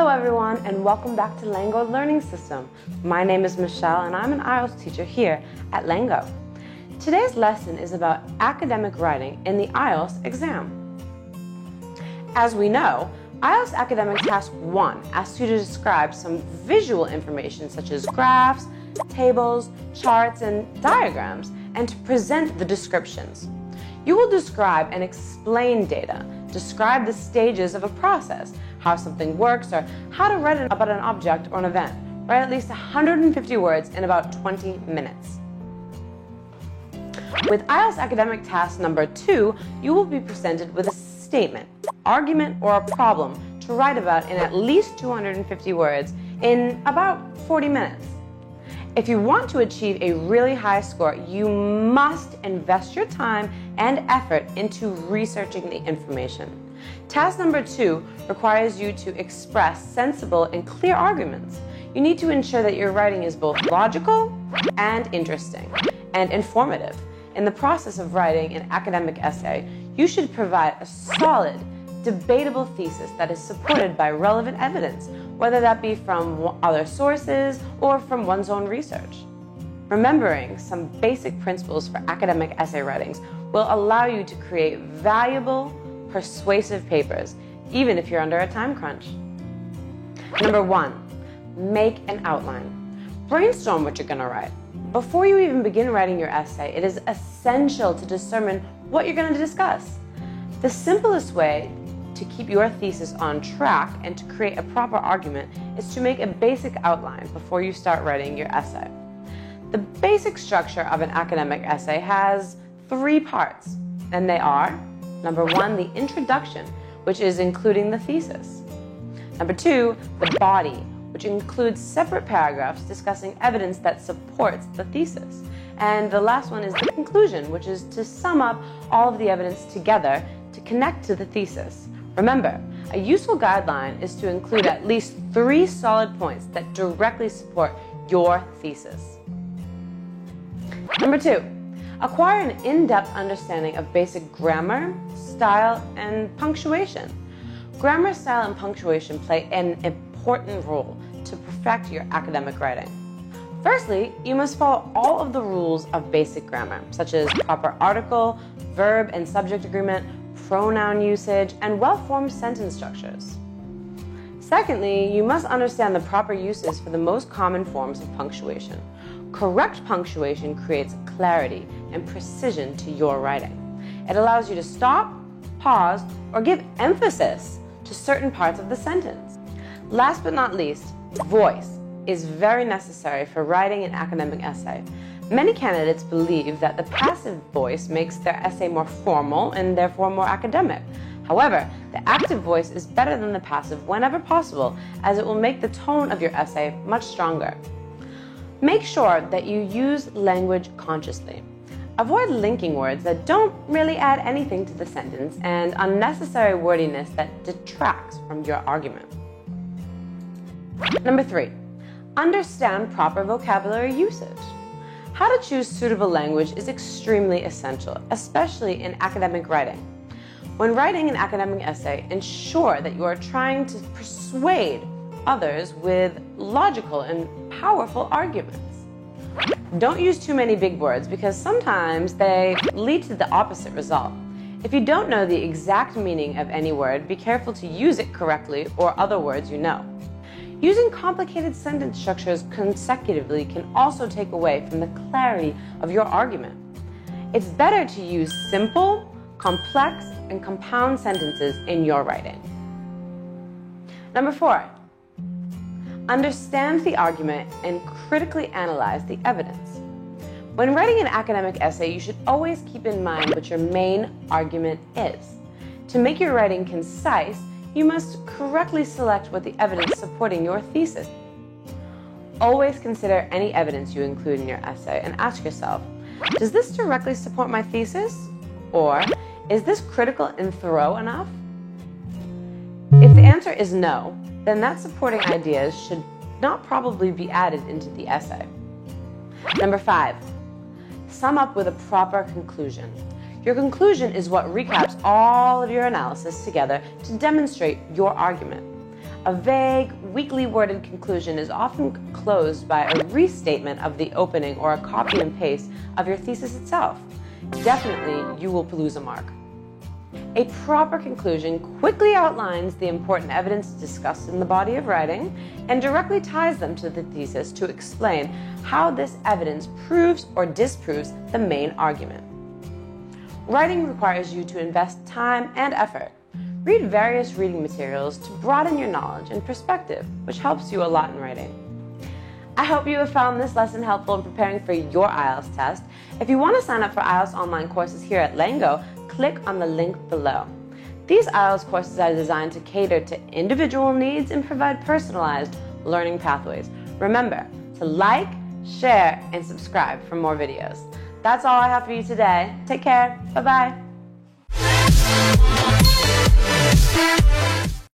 Hello everyone and welcome back to LangGo Learning System. My name is Michelle and I'm an IELTS teacher here at LangGo. Today's lesson is about academic writing in the IELTS exam. As we know, IELTS Academic Task 1 asks you to describe some visual information such as graphs, tables, charts, and diagrams, and to present the descriptions. You will describe and explain data, describe the stages of a process, how something works, or how to write about an object or an event. Write at least 150 words in about 20 minutes. With IELTS Academic Task number 2, you will be presented with a statement, argument, or a problem to write about in at least 250 words in about 40 minutes. If you want to achieve a really high score, you must invest your time and effort into researching the information. Task number 2 requires you to express sensible and clear arguments. You need to ensure that your writing is both logical and interesting and informative. In the process of writing an academic essay, you should provide a solid, debatable thesis that is supported by relevant evidence, whether that be from other sources or from one's own research. Remembering some basic principles for academic essay writings will allow you to create valuable, persuasive papers, even if you're under a time crunch. Number 1, make an outline. Brainstorm what you're going to write. Before you even begin writing your essay, it is essential to determine what you're going to discuss. The simplest way to keep your thesis on track and to create a proper argument is to make a basic outline before you start writing your essay. The basic structure of an academic essay has 3 parts, and they are: number 1, the introduction, which is including the thesis. Number 2, the body, which includes separate paragraphs discussing evidence that supports the thesis. And the last one is the conclusion, which is to sum up all of the evidence together to connect to the thesis. Remember, a useful guideline is to include at least 3 solid points that directly support your thesis. Number 2, acquire an in-depth understanding of basic grammar, style, and punctuation. Grammar, style, and punctuation play an important role to perfect your academic writing. Firstly, you must follow all of the rules of basic grammar, such as proper article, verb and subject agreement, pronoun usage, and well-formed sentence structures. Secondly, you must understand the proper uses for the most common forms of punctuation. Correct punctuation creates clarity and precision to your writing. It allows you to stop, pause, or give emphasis to certain parts of the sentence. Last but not least, voice is very necessary for writing an academic essay. Many candidates believe that the passive voice makes their essay more formal and therefore more academic. However, the active voice is better than the passive whenever possible, as it will make the tone of your essay much stronger. Make sure that you use language consciously. Avoid linking words that don't really add anything to the sentence and unnecessary wordiness that detracts from your argument. Number 3, understand proper vocabulary usage. How to choose suitable language is extremely essential, especially in academic writing. When writing an academic essay, ensure that you are trying to persuade others with logical and powerful arguments. Don't use too many big words because sometimes they lead to the opposite result. If you don't know the exact meaning of any word, be careful to use it correctly or other words you know. Using complicated sentence structures consecutively can also take away from the clarity of your argument. It's better to use simple, complex, and compound sentences in your writing. Number 4, understand the argument and critically analyze the evidence. When writing an academic essay, you should always keep in mind what your main argument is. To make your writing concise, you must correctly select what the evidence supporting your thesis. Always consider any evidence you include in your essay and ask yourself, does this directly support my thesis? Or is this critical and thorough enough? If the answer is no, then that supporting ideas should not probably be added into the essay. Number 5, sum up with a proper conclusion. Your conclusion is what recaps all of your analysis together to demonstrate your argument. A vague, weakly worded conclusion is often closed by a restatement of the opening or a copy and paste of your thesis itself. Definitely, you will lose a mark. A proper conclusion quickly outlines the important evidence discussed in the body of writing and directly ties them to the thesis to explain how this evidence proves or disproves the main argument. Writing requires you to invest time and effort. Read various reading materials to broaden your knowledge and perspective, which helps you a lot in writing. I hope you have found this lesson helpful in preparing for your IELTS test. If you want to sign up for IELTS online courses here at LangGo, click on the link below. These IELTS courses are designed to cater to individual needs and provide personalized learning pathways. Remember to like, share, and subscribe for more videos. That's all I have for you today. Take care. Bye-bye.